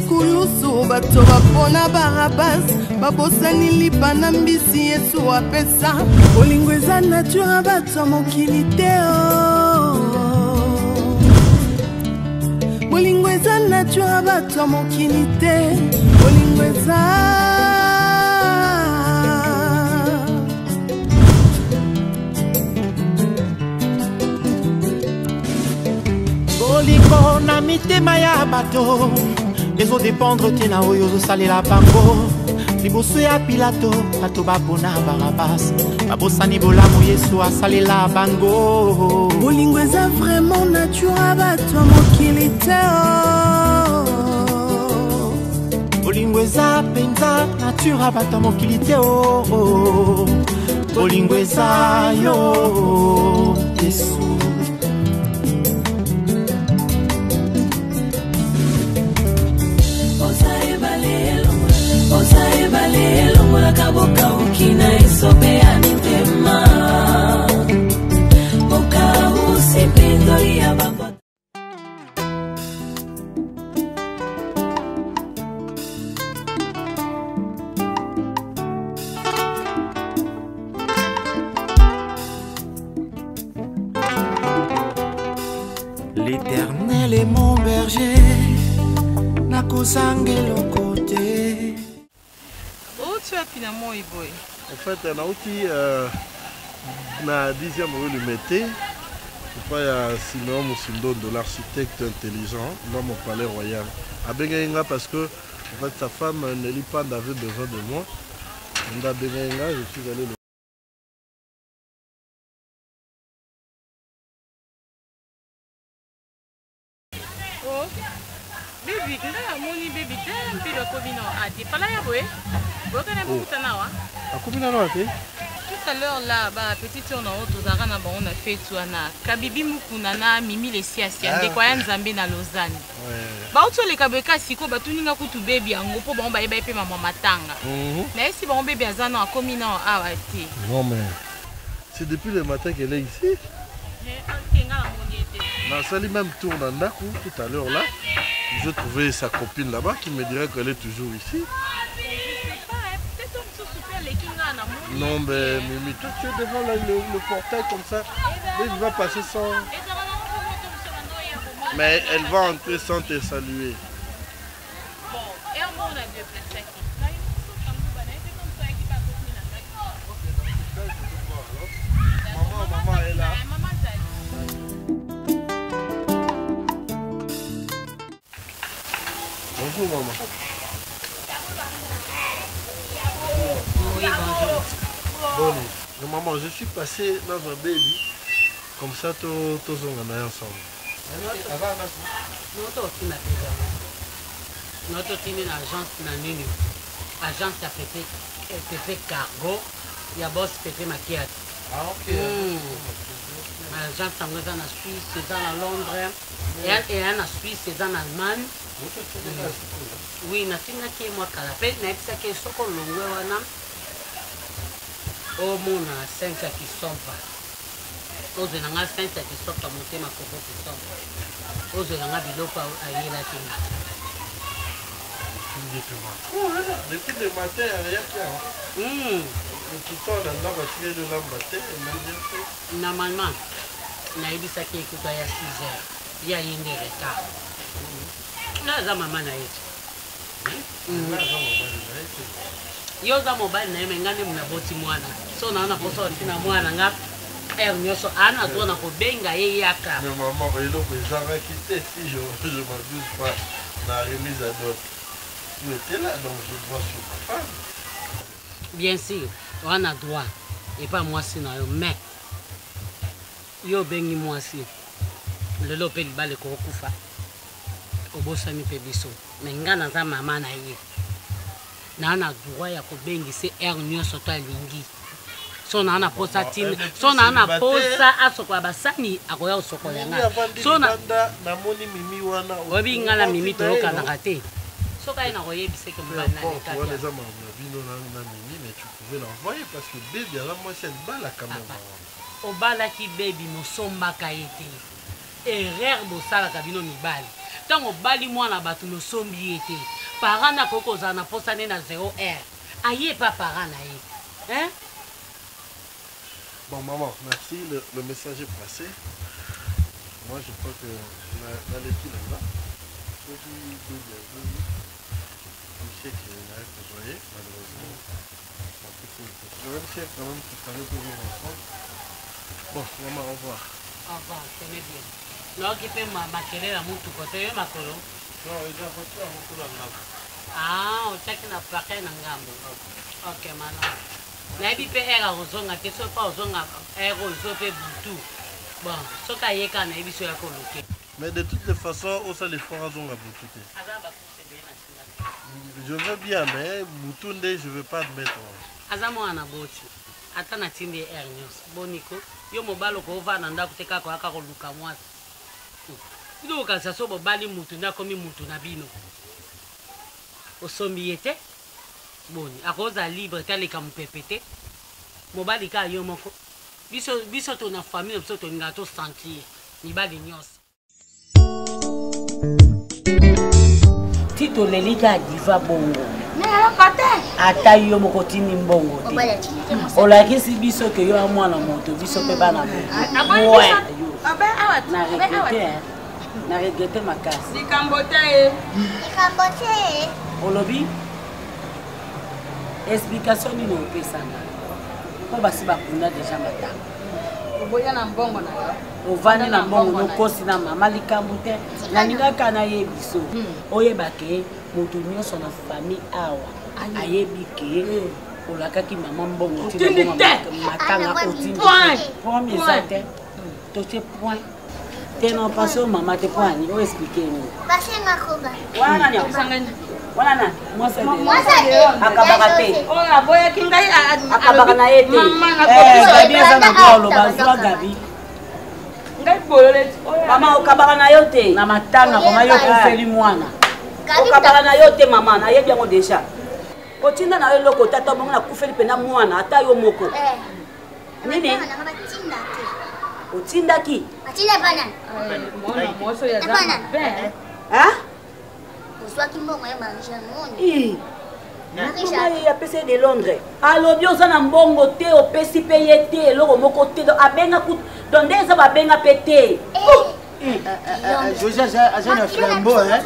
kulusu bato bapona Barabas babosani lipa na mbisi Yesu apesa bolingo eza nature bato mokili te bolingo eza nature bato mokili te bolingo eza Bolingo na mitema ya bato ezo dépendre tina oyo ozosalela bango liboso ya Pilato bato bapona Barabas babosani bolamu Yesu asalela bango bolingo eza vraiment nature bato mokili te bolingo eza penza nature bato mokili te bolingo eza yo Yesu Osae bale longola kaboka ukina isobe ya mitema Boka usipendo ya babo L'Éternel est mon berger nakozangela côté. En fait, on a aussi na 10e rue le mété. Il y a Simeon Moussindo de l'architecte intelligent dans mon palais royal. À Bengaïnga parce que en fait, sa femme Nelly Pand avait besoin de moi. On a Bengaïnga, je suis allé le baby, moni baby, t'es un peu de ah, t'es pas là, oui. Vous connaissez beaucoup de temps, à combien d'années tout à l'heure là, bah petite on a on a fait tout na Kabibi Mukunana Mimi les siasia de quoi Nzambe na Lausanne. Bah auto les kabeka siko ba tuninga kutu baby ango po ba ba pe maman matanga. Mais si ba baby azana a commis non ah ouais. Non mais c'est depuis le matin qu'elle est ici. Non, ça lui même tourne dans Ndaku tout à l'heure là. Je trouvais sa copine là-bas qui me dirait qu'elle est toujours ici. Non, mais Mimi, toi tu es devant le portail comme ça. Elle va passer sans. Mais elle va entrer sans te saluer. Bon, et on a deux places Maman est là. Bonjour maman. Oui, bonjour. Bon, maman, je suis passé dans un baby. Comme ça, tous on est ensemble. Notre team est agence Nanini. Agence à Pépé Cargo. Il y a boss Pépé Maquiat. Ah, ok. Agence en Suisse, c'est dans Londres. Et en Suisse, c'est en Allemagne. Oui, natinga qui moi calapé, n'importe quel soko longue wana. Au monde 5 qui sont pas. Aux enanga 5 qui sont pas monter ma coco qui sont. Aux enanga bilopa aïe la tinga. Depuis le matin, il n'y a rien fait. Tout le temps, on a tiré de la matin, on a bien fait. Normalement, on a eu ça qui est à 6 heures. Il y a une retard. Là, maman a été. Yoza mobile na yeme ngane mnaboti mwana. So naona poso tina mwana ngap. Nyoso ana tona ko benga ye yaka. Mais maman, il a quitté si je m'abuse pas dans la remise à dot. Tu étais là, donc je dois sur ta femme. Bien sûr, on a droit. Et pas moi si non, mais yo bengi moi si. Le lopé le balé ko kufa. Obosami pe biso. Mais ngana za mama na ye. Na na droit ya ko bengi se nyoso to alingi. So na na posa tin, so na na posa asoko basani akoya osoko yanga. So na moni mimi wana. Obi ngala mimi to kana kate. So ka ina koyebise ke mbana na on les a bino na mimi mais tu pouvais l'envoyer parce que bébé là moi c'est balle quand même. Obala ki baby mosomba ka ete. erreur bosalaka bino mibali ntango obali mwana bato nosombi ye te parent na koki kozala na posa ne na 0 heure aye pa parent na ye hein? Bon maman, merci, le message est passé. Moi je crois que dans l'équipe là-bas, je sais qu'il a besoin, malheureusement. Je vais me faire quand même préparer toujours ensemble. Bon, maman, au revoir. Au revoir, c'est bien. Donc il fait ma querelle à mon tout côté, ma colo. Non, il a fait ça à mon colo. Ah, on check na paquet na ngambo. Ok, maintenant. Nabi pe era ozonga te so pa ozonga ero zo pe butu. Bon, so ka yeka na ebiso ya koloke. Mais de toutes les façons, on s'est les forts zonga butu. Je veux bien, mais butu je veux pas admettre. Azamo ana boti. Ata na tindi er news. Boniko, yo mobalo ko va na ndako te kako aka koluka mwasi. Ndo ka sa so bobali mutu na komi mutu na bino. Osombi yete. Boni, akoza libre tali ka mpepete. Mobali ka yo moko. Biso to na famille biso to ngato sentir. Ni bali nyos. Tito lelika diva bongo. Ata yo moko tini mbongo te. Olakisi biso ke yo mwana moto biso pe bana bongo. Na regrette makasi. Likambote. Olobi explication ni no pesana. Po basi bakunda deja matanga. Oboya na mbongo na yo. Ovani na mbongo no kosi na mama likambote. Na ningaka na ye biso. Oyebake moto nyonso na famille awa. Ayebi ke olakaki mama mbongo ti matanga otindi. Point misate. Toche point. Teno paso mama te point ni o expliquer ni. Basenga koga. Wana ni kusangani. Wana na mwasa de. Akabakate. Oya boya kingai akabaka na yete. Gabi sana kwa lo bazwa Gabi. Ngai bolole. Mama okabaka na yote na matanga koma yo kufeli mwana. Okabaka na yote mama na yebi yango deja. Kotinda na yo loko tata bongo na kufeli pena mwana ata yo moko. Nini? Otinda ki? Atinda bana. Mwana moso ya zama. Hein? Oswa ki mbongo ya manja ngoni. Mama ya pese de Londres. Alobi oza na mbongo te opesi pe ye te eloko moko te abenga ku donde eza babenga pe te. Joja ajana flambeau hein.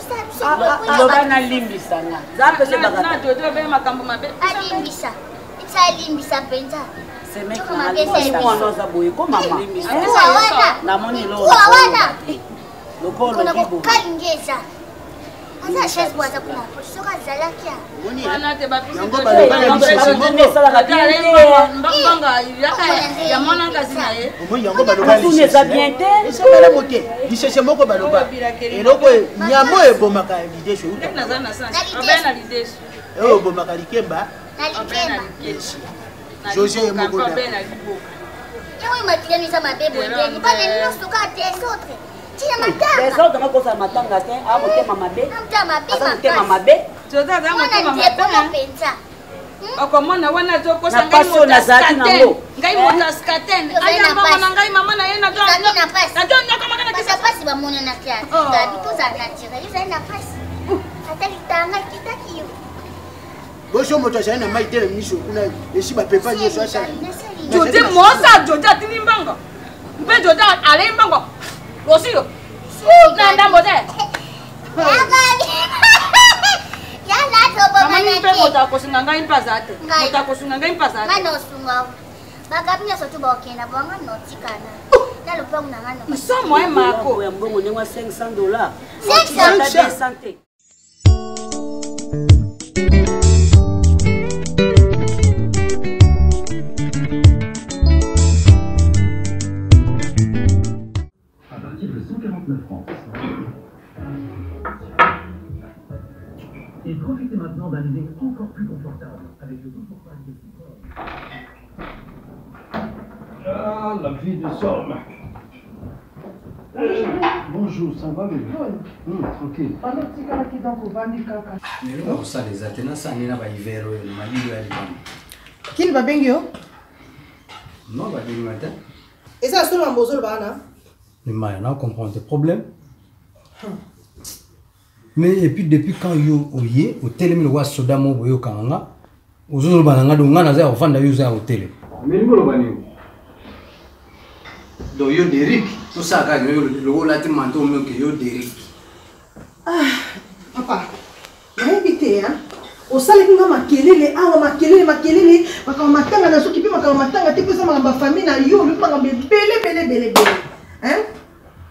Aloba na limbisa nga. Za pese bagata. Na toto be makambo mabe. Alimbisa. Itsa limbisa penza. C'est mec na limbisa mwana za boye ko mama. Na moni lo. Wana. Lokolo kibo. Kalingeza. Asa chaise boaza kuna. Soka zalakia. Wana te bapisi. Yango baloba sala ka bien. Mbanga ya mwana kazi na ye. Omo yango baloba. Tout ne ça bien te. Esa bala mote. Bicheche moko baloba. Eloko nyamo ebomaka lidesho. Nazana sana. Abena lidesho. Ebomaka likemba. Nalikemba. Joje moko da. Yewe matilani za mabebo ndeni. Bale nino soka des autres. Tina matanga. Les autres na kosa matanga te a mote mama be. Asa mama be. Tota za Mwana ndiye penza. Okomona wana toko Na paso na zati nango. Ngai mota skaten. Aya mama na ngai mama na ye na don. Na pasi. Na don nyaka makana Kisa pasi ba mona na kiasi. Gabi to za na tira. Yuza na pasi. Hata kitanga kitaki yo. Bosho moto ajana na maite na misho kuna eshiba pepa nyoso acha. Jote mosa jote atini mbanga. Mpe jote ale mbanga. Rosio. Na ndambo te. Ya la to bo Mama ni mpe manake. mota kosinga ngai mpazate. Mota kosinga ngai mpazate. Ngano sunga. Bagabi nyoso tu ba okenda bo ngano tikana. Na lupangu na ngano. Isomo e mako. Ya mbongo ndengwa $500. 500. Santé. À partir de 149 francs. Et profitez maintenant d'un lit encore plus confortable avec le confort de Ah, la vie de Somme. Bonjour, ça va bébé? Tranquille. Ça les atteint, ça n'est pas hiver, le mali de l'Alibama. Qui va bien? Non, pas du matin. Et ça, c'est un beau bana. Mais on comprend tes problèmes. Mais et puis depuis quand yo oye au télé le wa soda mo boyo kanga ozo bananga do ngana za ofanda yo za au télé. Mais ni lo bani. Do yo Derrick tout ça ka le lati manto mo que yo Derrick. Ah papa. Invité hein. Au salé nga makelele awa makelele makama na soki pe makama matanga te pesa ma famille na yo le panga belé hein.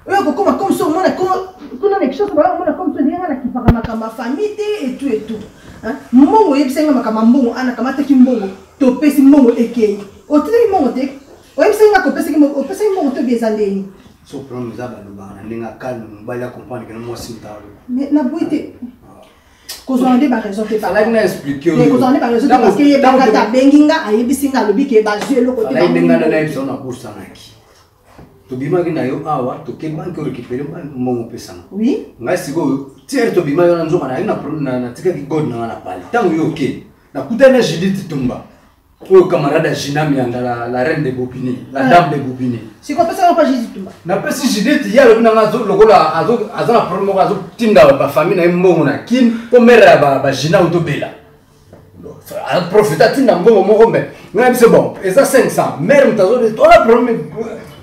Oyo kokoma comme ça mona kuna na kisha ba mona comme ça ndianga na kipaka makama famille te et tout hein. Mbongo yebisenga makama mbongo ana kamata ki mbongo to pesi mbongo ekei. O tili mbongo te. O yebisenga ko pesi mbongo o pesi mbongo to biezaleni. So problème za ba bana ndinga calme mbala comprendre que moi sintalo. Mais na boite Cause on a raison de parler. Ça l'a expliqué. Cause on a raison parce qu'il y a pas ta benginga a yebisinga lobi ke ba jouer le côté. Là il n'engana na ipso na bourse naki. To bima gina yo awa to ke banque récupérer mon pesanga. Oui. Ngai sigo tiers to bima yo na nzoka na ina na tika ki god na pali. Tango yo ke. Na kutana Judith Tumba. Oyo camarade Jinami anda la reine de Bobini, la dame de Bobini. C'est quoi ça pas Judith Tumba? Na pesi Judith ya lo na zo lokola azana problème ko azo tinda ba famille na mbongo na kin ko mera ba Jina utobela. A profiter tinda mbongo moko mbe. Ngai c'est bon. Et ça 500. Mère mtazo de toi problème.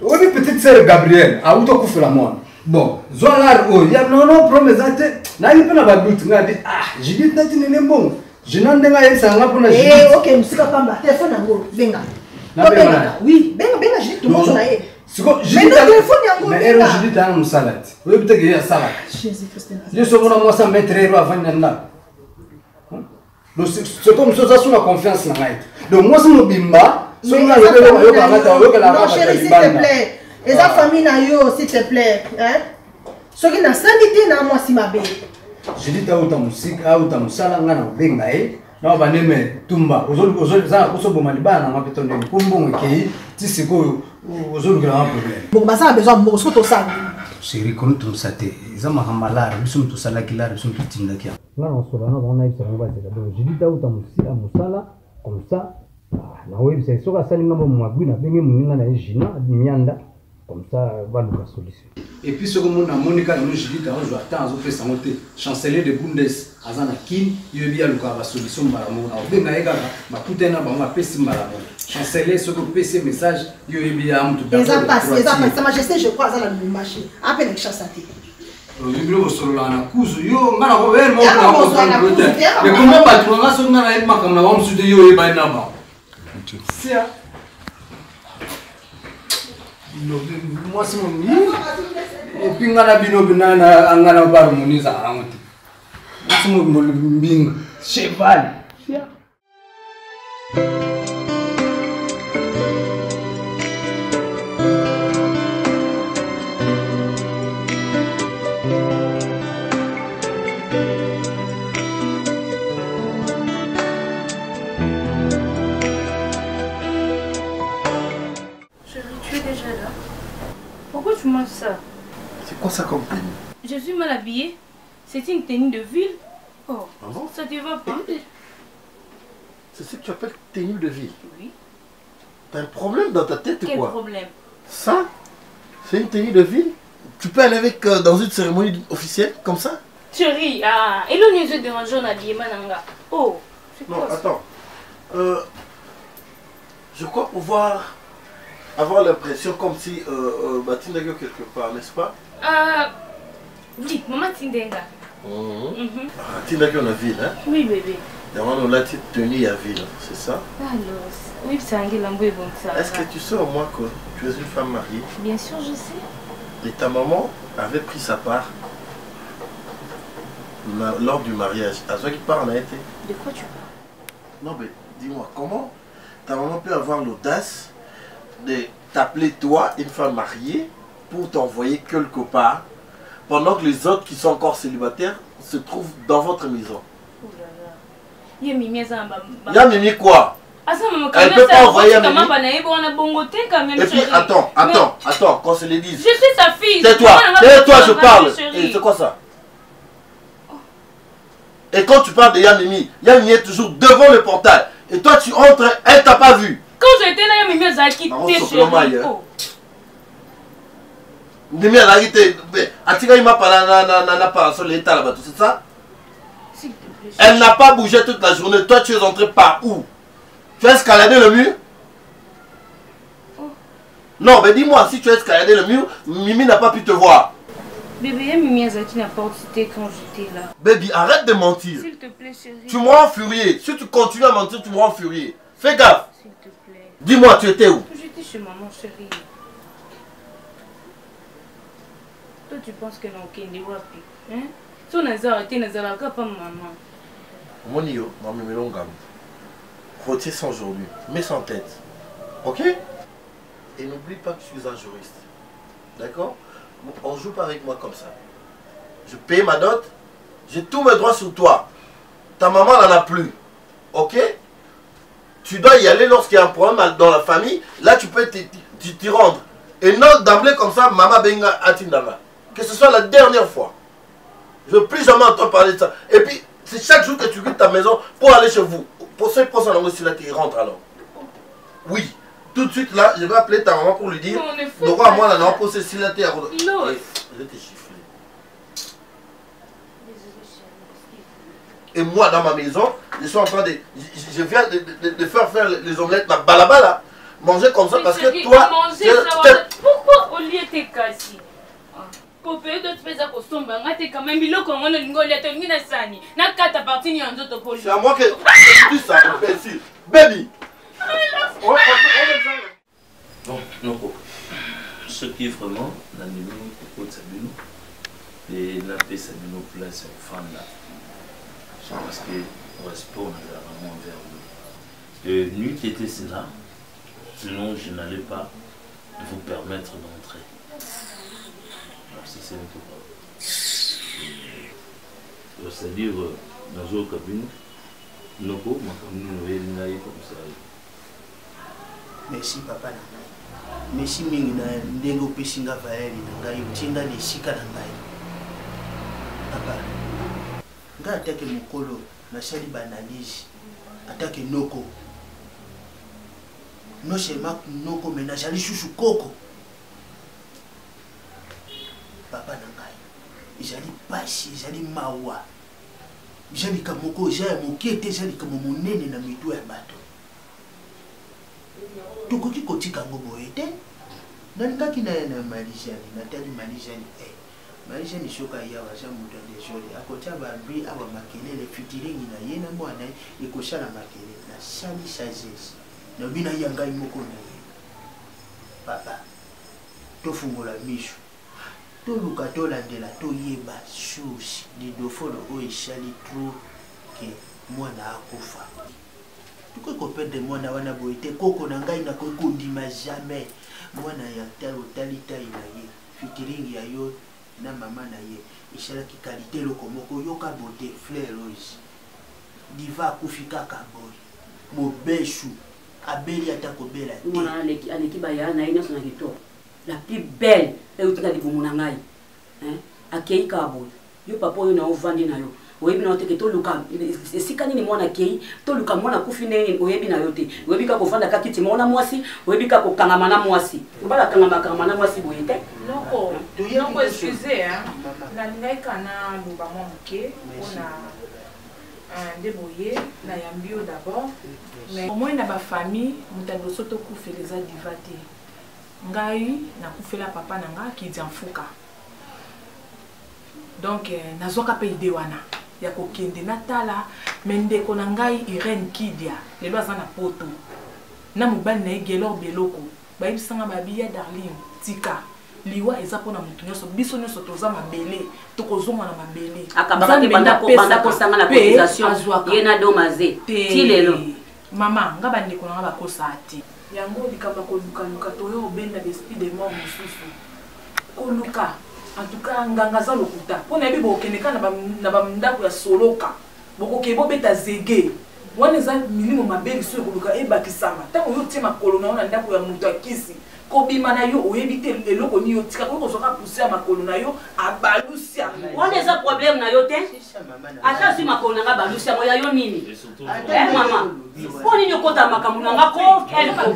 Obi petite sœur Gabrielle a auto kufula moi. Bon, zoalar o ya non problème zate. Na yipe na ba doute ngadi Judith na tinele mbongo. Je n'en ai pas ça pour la Judith. Eh, ok, monsieur Kapamba, téléphone yango, venga. Oui, venga, Judith, tout le monde na ye. Mais le téléphone yango. Mais elle Judith a un salade. Oui, peut-être qu'il y a salade. Jésus Christ. Je suis venu moi ça mettre € avant d'en donc c'est comme ça sur la confiance na ngai. Donc moi c'est mon bimba, so na le yo ba mata yo la non chérie s'il te plaît. Les familles na yo s'il te plaît, hein? Ce qui na sanité na moi si ma belle. Judith a autant musique, a autant musala ngana benga na ba neme tumba ozoli za ko so bomali bana ma betonde ko mbongo ke ti siko ozoli grand problème. Bon bah ça a besoin de to ça. Chérie comme tout ça te za ma hamalara bisum to sala kilara bisum to tinda kia. Là on se rend on a eu ça on va dire donc Judith a autant musique a musala comme ça na webi c'est soka sali ngamba mwagwi na benge munga na jina mianda. Comme ça, va nous la solution. Et puis, ce que mon Monica nous dit, quand je attends, je fais ça monter. Chancelier de Bundes, Azana Kim, il y a bien la solution. Je vais aller ma putain, ma PC malamo. Chancelier, ce que PC message, il y a bien tout. Et ça passe, Sa Majesté, je crois, ça la marché. Appelle les chasses à ti. Mais comment patron, on a son nom à être ma caméra, on se dit, yo, et ben là-bas. C'est ça. Moi c'est mon ami. Et puis on a bino binana angana bar muniza amuti. C'est mon bing cheval. Pourquoi tu manges ça? C'est quoi ça comme tenue? Je suis mal habillée. C'est une tenue de ville. Oh, ah bon? Ça te va pas? C'est ce que tu appelles tenue de ville? Oui. T'as un problème dans ta tête ou quoi? Quel problème? Ça? C'est une tenue de ville? Tu peux aller avec dans une cérémonie officielle comme ça? Chérie, et l'on est dérangé en habillement nanga. Oh, c'est quoi? Non, attends. Je crois pouvoir avoir l'impression comme si Tindago quelque part, n'est-ce pas? Oui, maman Tindaga. Tindago en ville, hein? Oui, bébé. D'abord, on l'a tenue à ville, c'est ça? Alors, oui, c'est un guélambo et bon ça. Est-ce que tu sais au moins que tu es une femme mariée? Bien sûr, je sais. Et ta maman avait pris sa part lors du mariage. À ce qui parle, a été. De quoi tu parles? Non, mais dis-moi, comment ta maman peut avoir l'audace de t'appeler toi, une femme mariée, pour t'envoyer quelque part, pendant que les autres qui sont encore célibataires se trouvent dans votre maison? Oh là là. Y'a Mimi quoi? Elle peut pas envoyer Mimi. Et puis attends, qu'on se le dise. Je suis sa fille. Tais-toi, je parle. Et c'est quoi ça? Et quand tu parles de Yamimi, Yamimi est toujours devant le portail. Et toi tu entres, elle t'a pas vu. Quand j'étais là, Yamimi a quitté chérie. Ndemi a l'arrêté. Atika il m'a parlé na parasol l'état là-bas, c'est ça? Elle n'a pas bougé toute la journée. Toi, tu es entré par où? Tu as escaladé le mur? Non, mais dis-moi, si tu as escaladé le mur, Mimi n'a pas pu te voir. Bébé, Mimi Azati n'a pas cité quand j'étais là. Baby, arrête de mentir. S'il te plaît, chérie. Tu me rends furieux. Si tu continues à mentir, tu me rends furieux. Fais gaffe. S'il te plaît. Dis-moi, tu étais où? J'étais chez maman, chérie. Toi, tu penses que non, Kendi Wapi? Hein? Si on a arrêté, on a arrêté, pas maman. Mon yo, maman me l'ongam. Retiens ça aujourd'hui. Mets ça en tête. Ok? Et n'oublie pas que je suis un juriste. D'accord? On joue pas avec moi comme ça. Je paye ma dot. J'ai tous mes droits sur toi. Ta maman n'en a plus. Ok? Tu dois y aller lorsqu'il y a un problème dans la famille. Là, tu peux t'y rendre. Et non d'emblée comme ça, maman benga atindanga. Que ce soit la dernière fois. Je ne veux plus jamais entendre parler de ça. Et puis, c'est chaque jour que tu quittes ta maison pour aller chez vous. Pour ce procès, si là, tu rentres alors. Oui. Tout de suite là, je vais appeler ta maman pour lui dire. Donc moi là, non, pour si là, tu es à... Non. Je vais te chiffrer. Et moi, dans ma maison, je suis en train de... Je viens de faire les omelettes à balabala. Manger comme ça parce que toi... Pourquoi au lieu de casser? Popé d'autres faisait costume, tu quand même bilo comme on a une golette, une sani. N'a qu'à ta partie en d'autres police. C'est à moi que tu dis ça, imbécile. Baby. Bon, non, ce qui est vraiment dans les noms de Sabino, et la paix Sabino place en fan là. C'est parce que le respect, on a vraiment envers nous. Et nuit qui était cela, sinon je n'allais pas vous permettre d'entrer. C'est un peu. C'est-à-dire, dans une cabine, nous avons comme ça. Merci papa. Merci mingi na ndengo pesinga vaeli na ngai utinga ni sika na ngai. Papa. Nga atake mukolo na sali banalise. Atake noko. No seulement noko mena jali chouchou koko. Papa na ngai. Jali pasi, jali mawa. Jali kamoko, jali mokete, jali kamomonene na mitu ya bato. Tukoki kotika ngo boye te nalingaki na Marijani natali Marijani Marijani shoka ya waja mutu de joli akotia babri aba makelele fitiringi na ye na mwana ekoshala makelele na sali sagesse na bina yanga imoko na ye papa tofungola mishu toluka tolandela toyeba susi lidofolo oyo eshali tro ke mwana akufa. Tu peux perdre mwana wana boite koko na ngai na koko ndima jamais mwana ya talo talita ina ye fitiringi ya yo na mama na ye ishala ki qualité lokomoko yoka beauté fleur rose diva kufika kaboy mobeshu abeli atako bela mwana aleki baya na ina sona kito la plus belle et utika libumuna ngai akei kaboy yo papa yo na ovandi na yo oyebi na teke to luka esika nini mwana kei to luka mwana kufi nini oyebi na yote oyebi ka kofanda ka kiti mwana mwasi oyebi ka kokangama na mwasi mbala kangama na mwasi boyete noko excusez na ngai kana luba mwa muke ona ndeboye na yambio d'abord mais au moins na ba famille mutando soto kufeleza divate ngai na kufela papa na nga ki dianfuka donc nazoka pe ide wana ya kokende natala mendeko na ngai Irene Kidia lelo aza na poto na mobali na egelor beloko bayibisanga babiya Darling tika liwa eza pona mutu nyonso biso nyonso toza mabele tokozonga na mabele akabaka banda ko sanga na cotisation yena domaze ti lelo mama nga bandeko na nga bakosa ati yango likamba koluka toyo obenda l'esprit de mort mususu koluka en tout cas nganga za lokuta pona yebi bokendeka na bamndako ya soloka bokokebo beta zege wana eza milimo mabeli so ekoluka ebakisama ntango yo tie makolo na yo na ndako ya moto akisi kobima na yo oyebi te eloko ni yo tika kozoka pousse ya makolo na yo abalusia wana eza problème na yo te ata si makolo na nga balusia moya yo nini mama poni ni kota makambo na nga ko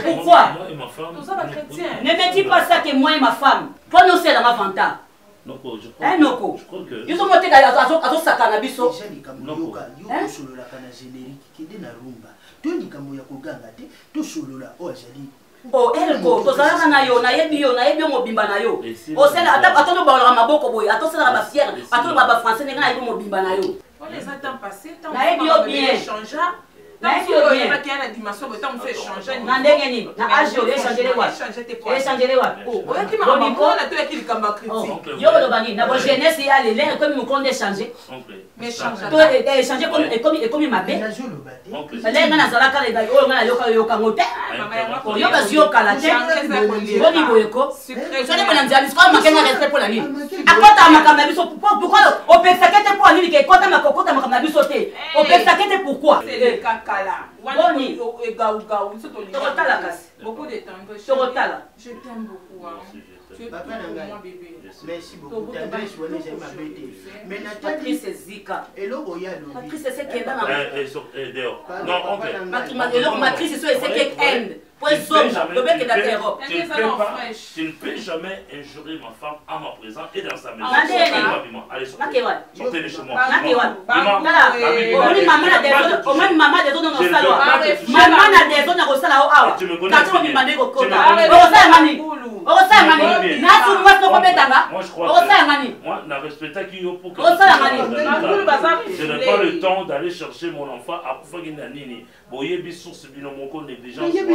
pourquoi ma femme. Nous sommes chrétiens. Ne me dis pas ça que moi et ma femme. Toi, nous sommes dans ma vanta. Noko, je crois. Noko. Je crois que. Ils ont monté à son sakana biso. Noko. Yo solo la kana générique qui est na rumba. Tu dis comme ya koganga te, tu solo la o jali. Oh, elko, to zala na yo, na yebi mobimba na yo. O sela attends ba maboko boy, attends sela ba fière, attends ba français nga yebi mobimba na yo. On les attend passer, tant na yebi yo bien. Na yebi yo bien. Na kiana dimension que tant on fait changer. Na ndenge ni, na age yo changer wa. Changer wa. Oh, on qui m'a miko na to yakili kamba critique. Yo lo bani, na bo jeunesse ya les l'air comme nous connaît changer. Mais changer. To changer comme ma bé. Là nga na zala ka le ba yo nga na yoka ngote. Yo ba zio kala te. Boni boyeko. Sone bona nzali ko makena respect pour la vie. Akota makamba biso pourquoi o pesakete pour nini ke kota makokota makamba biso te. O pesakete pourquoi? C'est le kakala. Boni gaou c'est to tokotala kasi. Beaucoup de temps. Tokotala. Je t'aime beaucoup. Tu es papa mon bébé. Merci beaucoup. Tendresse wala j'ai ma bébé. Mais Patrice Zika. Et lo boya lo. Patrice c'est qui est dans la dehors. Non, OK. Patrice c'est qui est end. Pour les hommes, le mec est d'accord. Tu ne peux jamais injurer ma femme à ma présence et dans sa maison. Allez, sortez de chez moi. Maman des autres dans le salon. Maman a des autres dans le salon. Tu me connais. Moi, je respecte qui pour que je n'ai pas le temps d'aller chercher mon enfant à Faginanini. Boye bi source bino moko négligence. Je ne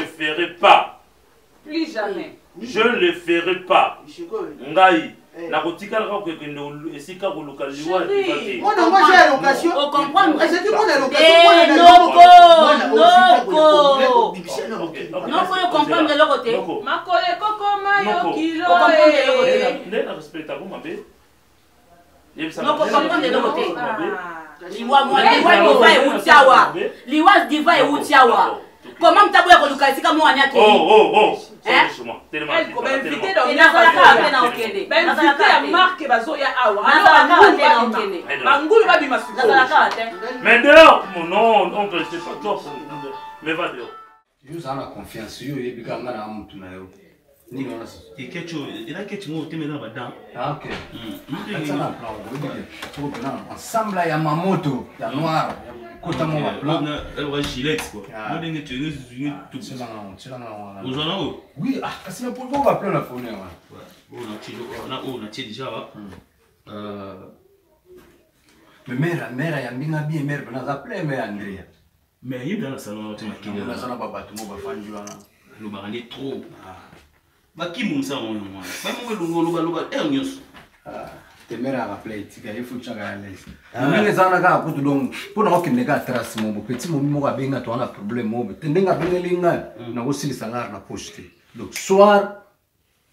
ferai pas. Plus jamais. Je ne le ferai pas. Ngai. La rotika la que nous esika ko lokaliwa di moi non moi j'ai l'occasion on comprendre c'est que moi la non faut comprendre le côté makole koko mayo kilo ne la respecta vous m'appelez non faut comprendre le côté liwa diva et utiawa comment mtabu ya koluka esika mo anya ke mais dehors non on peut c'est pas toi mais va dehors yo sana confiance yo yebikanga na mtu na yo nini wana ikecho ila kecho mo temena badan OK sana plan on peut na ensemble ya mamoto ya noir kota mo ba plan na gilet quoi moi dingue tu es tout ça là vous en avez oui ah parce que pour va plan la fourne ouais on a déjà mais mère ya mbinga bien mère bana za plein mais Andrea mais il dans le salon tu m'as na sana baba tu mo ba fanji wana lo ba rendre trop baki munsa moi ba mo lo ba nyos temera ga plate ka ifu changa ya les mingi zana ka kutu donc pona okende ka trace mo petit mo mo ga benga to ana problème mo tendenga bengelinga na go sili salar na poste donc soir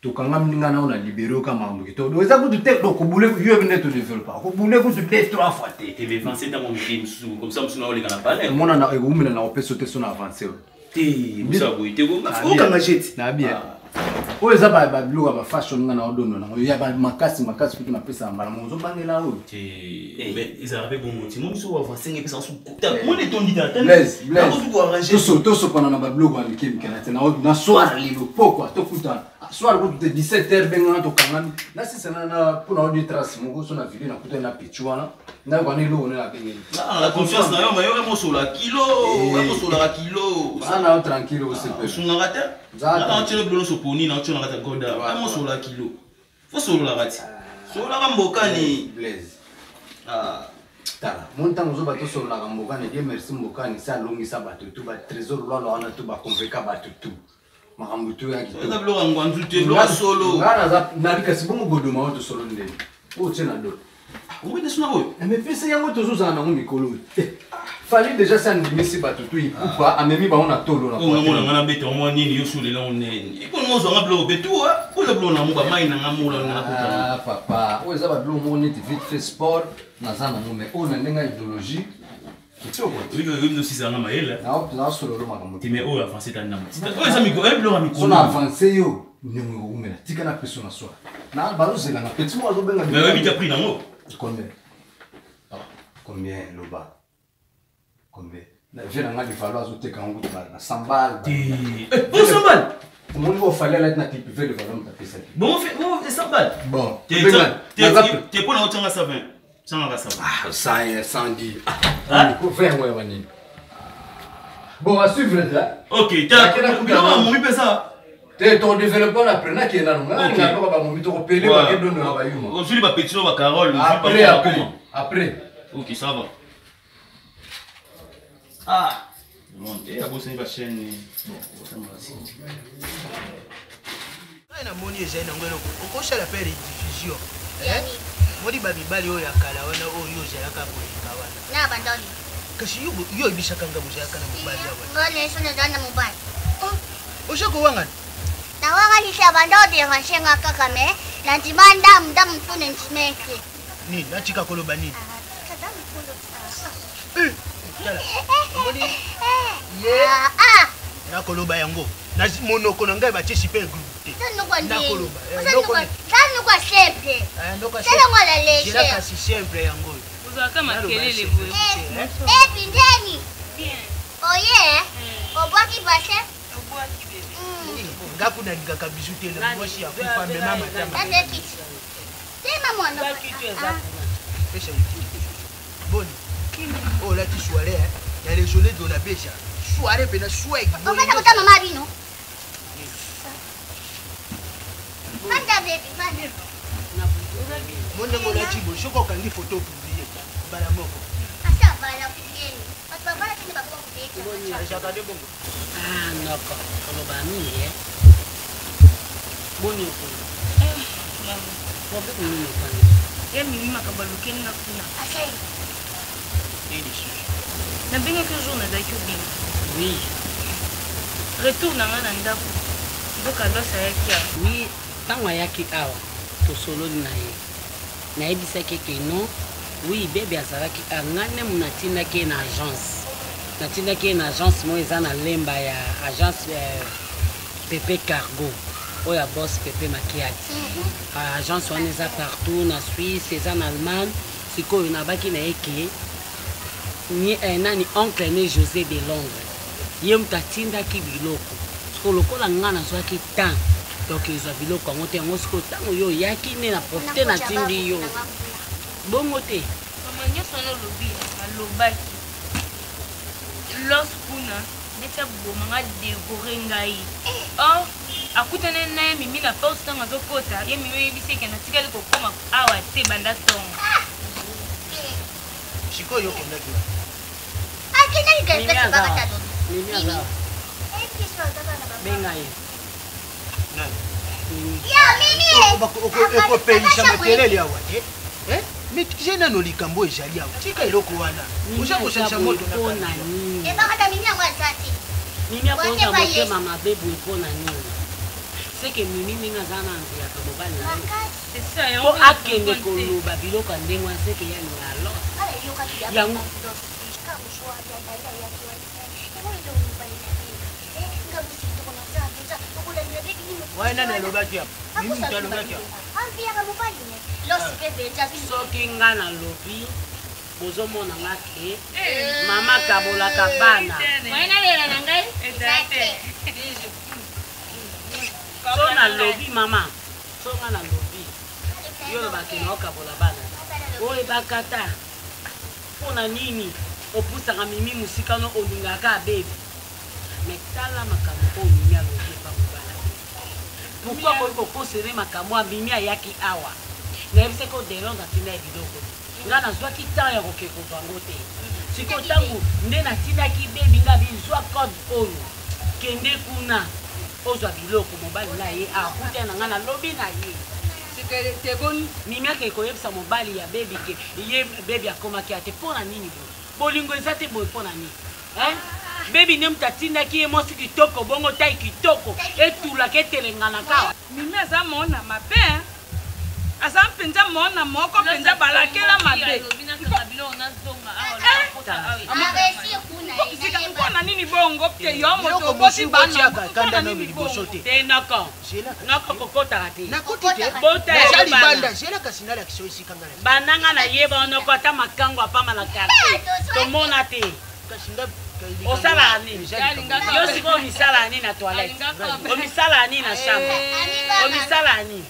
to kanga mninga na ona libérer ka mambo kito do eza kutu te do ko boule yo vene to développer ko boule ko te 3 fois te et avancer dans mon game comme ça msuna ole kana pale mon na e umina na opeso te sona avancer te musa boite ko kanga jet na bien o eza ba biloga ba fashion nga na odono na ya ba makasi kutu na pesa mbala mozo bangela o mais ils avaient bon motif mon so avancer ngi pesa su kuta mon est ton dita blaise to so pana na ba biloga ni kimke na soir lilo poko to kuta soir ko te 17h benga to kangami na sisa na pona o di trace mo so na video na kuta na pichwana na kwa ni lo na bengi la confiance na yo mais yo mo so la kilo sana o tranquille o se pe sunga rata na tshelo bilo so poni na tshelo rata goda mo so la kilo fo so la rati so la mbokani blaise tala montango zo bato so la mbokani die merci mbokani sa longisa bato tu ba trésor lo wana tu ba convoquer bato tu makambo tu ya kito na bilo ngwanzu te lo solo ngana za na bikasi bongo godoma o to solo ndeni o tshena do oui de suna boy mais pesa yango to zo za na ngomikolo fallait déjà ça ndimisi bato tu ikupa amemi ba ona tolo na ko ngona ngana beto mo nini yo sule la onene iko ngozo ngablo beto ko le blo na mo ba mai na ngamula na kuta papa o eza ba blo mo neti vite fait sport na za na ngome o na ndenga idéologie Oui, nous aussi ça ngama yela. Na solo lo makambo. Tu mets au avancé ta nama. Oh ça miko, elle blora miko. Son avancé yo, nyongo umela. Tika na peso na soa. Na balo zela na petit mo azobenga. Mais oui, tu as pris nango. Combien? Combien loba? Combien? Na vela nga livalo azoteka ngo na 100 balles. Oh 100 balles. Comment il va falloir là na clip vele valom ta pesa. Bon on fait 100 balles. Bon. T'es pour na otanga 120. Ça va ça. Ah, 110. Ah, pour faire ouais wani. Bon, à suivre là. OK, t'as non mon mi ça. T'es ton développeur après na qui est là non. Là, on va mon to peler ba ke donner ba yuma. On suit ba petit ba Carole, après. OK, ça va. Ah. Bon, et à bosser ba chaîne. Bon, ça me va. Na moni ezali nango eloko okosala pe rediffusion modi babibali oyo akala wana oyo ozalaka koleka wana na bandoni kasi yo ebisaka nga bozalaka na mobali awa ngone eso nezala na mobali oshako wangani nawakalisha bandodi rashenga kaka me nandima ndamu mfune nchimeke nini natika koloba nini nakoloba yango monoko na ngai batiesi mpe egluteelakasi simple yango ozalaka makelele boye epindeni oye obwaki bashe ngaku nalingaka bisu te le mwasi ya kufa mema matama boni oyo olati soire ya lesole de la besha soire pena swag okata kuta mama bino Manda baby, manda. Monde molati bo shoko kangi photo publié. Bala moko. Asa bala publié. Papa bala kini ba ko publié. Boni ajaka de bongo. Ah noko. Kono ba mini Boni ko. Mama. Bobe mini ko. Ya mimi makabalukeni na kuna. Asai. Nini su. Na benga que jour na daki bien. Oui. Retour na ngana ndako. Boka losa yaki. Oui. Tango ayaki awa tosololi na ye nayebisaki ke non oui bebe azalaki angane munatindaki na agence natindaki na agence mo eza na lemba ya agence Pepe Cargo oyo boss Pepe Makiati agence wana eza partout na Suisse eza na Allemagne sikoyo nabaki na ye ke nani oncle ne José de Londres ye mutu atindaki biloko siko lokola nga nazwaki temps donc ils ont vu le commentaire moi ce que tant yo yaki ne na profiter na tindi yo bongo te maman nyoso no lobi alobaki loskuna neta bomanga décorer ngai oh akutane na mimi na pause tanga zokota ye mi yebise ke na tikali ko koma awa te banda tonga shiko yo kondaki akina ikapesa bakata do mimi aza benga ye okopeyisa makelele awa te mekise nano likambo ezali awa tika eloko wana oza kosalisa moto mimi akoza motema mabe boye mpo na nini seke mimi ndenge aza na nzeyaka mobali na po akende koloba biloko ya ndenge wana seke yalinga alo yango wana nalobaki hapa mimi mtalobaki hapa soki nga nalobi bozomona nga ke mama kabolaka bana so nalobi mama so nga nalobi yo lobake na okabola bana oyebaka ta mpona nini opusaka mimi mosikano olingaka abebi me tala makambo oyo mimi alobi epa mobala pourkui akoki kokosere makambo amimi ayaki awa nayebise ko delonde atinda ya biloko nga nazwaki temps ya koke kovango te sikoyo ntango nde natindaki bebi nga bizwa code oyo kende kuna ozwa biloko mobali na ye akuta na nga nalobi na ye teboni mimi ake koyebisa mobali ya bebi ke ye bebi akomaki ate mpona nini boye bolingo eza te boye mpona nini bebi nde mutu atindaki ye mwasi kitoko bongo tai kitoko etulaka etelenganaka mimi aza mona mabe aza mpenza mona moko mpenza balakela mabe mpona nini bongo te yo moto oboti bana kanda no liboso te te noko kokotaka te botalibanda zela kasinala kiso isikangala bananga na yeba onoko ata makango apama na quartier tomona te osalaka nini yo sikoyo omisalaka nini na toilette omisalaka nini na chambre omisalaka nini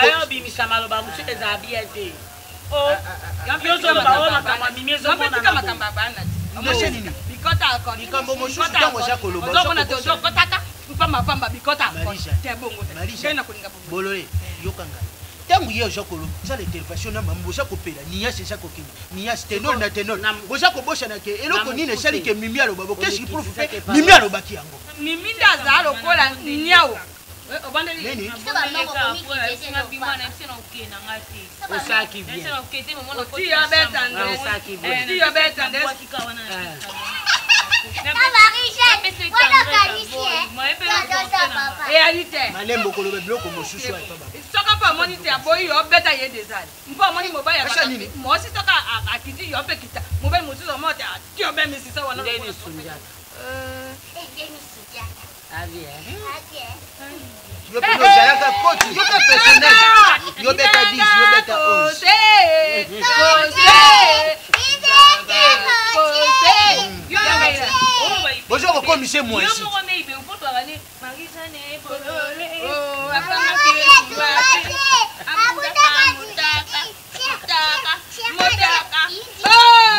ayo obimisa maloba mosusu ezala bien te yo ozoloba oyo makambo amimi ezomona makambo ya bana likambo mosusu ntango oza kolobakotaka mpambapamba bikota te bongo bolole yokanga ntango ye oza koloba eza l'intervention na mambo oza kopela niasi eza kokende niasi tenol na tenol boza kobosana ke eloko nini esali ke mimi alobabo kesi proof mpe mimi alobaki yango mimi nde azala lokola niao osaki malembo koloba biloko mosusu soka mpo amoni te aboyi yo beta ye desali mpo amoni mobali mosi soka akiti yo mpe kita mobali mosusu omote ati yo bemisisa wana yo pe ozalaka koti yo pe personnage yo beta 10 yo beta 11 bozo kokomise moi ici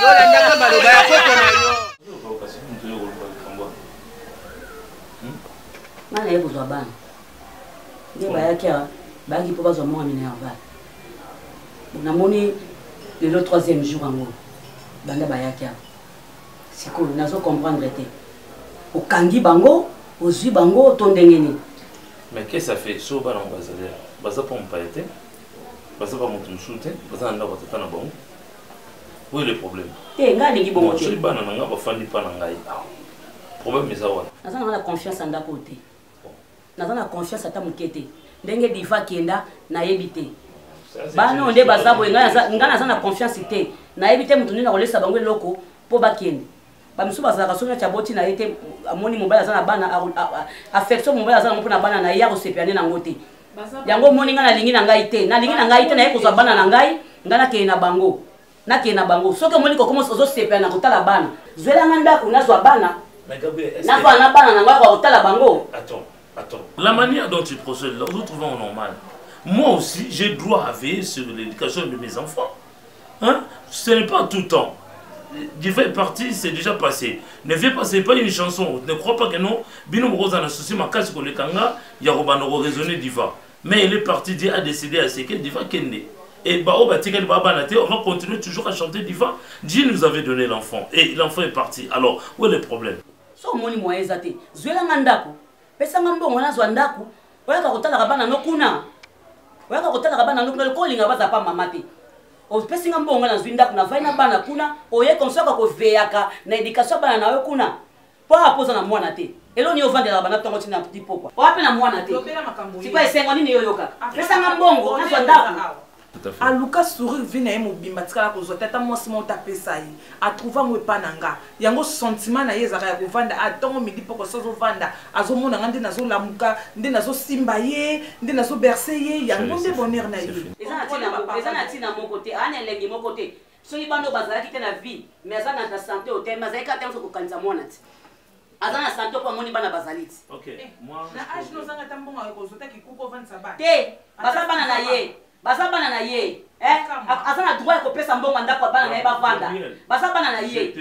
yolandaka maloba ya koko na yo mana ye kozwa bana nde bayaki awa bayaki mpo bazwa mwa minerval namoni lelo 3e jour yango banda bayaki awa sikoyo nazo comprendre te okangi bango ozwi bango to ndenge nini mais qu'est-ce que ça fait so bana bazali baza mpo mopaya te baza pa moto mosusu te baza na ndako batata na bango oui le problème te ngai alingi bongo te soki bana na ngai bafandi mpa na ngai problème eza wana naza nanga na confiance ya ndako te naza na confiance ata moke te ndenge diva kenda nayebi te bana oyo nde baza boye ngai naza na confiance te nayebi te moto nde na kolesa bango eloko mpo bakende bamisu bazalaka soki neti aboti na ye te amoni mobali aza na bana affection mobali aza nango mpo na bana na ye ya kosepela nde nango te yango omoni ngai nalingi na ngai te nalingi na ngai te naye kozwa bana na ngai ngai nakende na bango soki omoni kokoma ozosepela na kotala bana zwelanga ndako nazwa bana nazwa na bana na ngai kwa kotala bango. Attends, la manière dont tu procèdes, là, nous trouvons normal. Moi aussi, j'ai droit à veiller sur l'éducation de mes enfants. Hein? Ce n'est pas tout le temps. Diva est parti, c'est déjà passé. Ne viens pas, c'est pas une chanson. Ne crois pas que non. Bino Rosa n'a souci, ma casse pour le Kanga, Yarobano raisonné Diva. Mais il est parti, Dieu a décidé à ce que Diva Kende. Et on va continuer toujours à chanter Diva. Dieu nous avait donné l'enfant. Et l'enfant est parti. Alors, où est le problème? So moni moye zate. Zwela ngandako. Pesa ngambongo na zwa ndako. Oyaka kotala bana no kuna. Oyaka kotala bana no kuna ko linga baza pa mama te. O pesa ngambongo na zwi ndako na vai na bana kuna. Oye konsoka ko veyaka na éducation bana na yo kuna. Po apoza na mwana te. Elo ni ovandela bana tongo tina petit pokwa. O ape na mwana te. Sikwa esengo nini yo yoka. Pesa ngambongo na zwa ndako. aluka sourire vi na ye mobimba tikala kozwa te ata mwasi mo tapesa ye atrouva ngo epa na nga yango sentiment na ye ezalaka ya kovanda atongo midi mpo kosi azovanda azomona nga nde nazolamuka nde nazosimba ye nde nazoberse ye yango nde bonheur na ye eza na ntina moko te ana elengi moko te soki bando bazalaki te na vie mais aza na santé o te mais azalaki ate moso kokanisa mwana te aza na santé mpo amoni bana bazali te na age nozanga ta mbongo akozwa te kikuku ovandisa bana te baza bana na ye baza bana na ye aza na droit ya kopesa mbongo ndako ya bana na ye bavanda baza bana na ye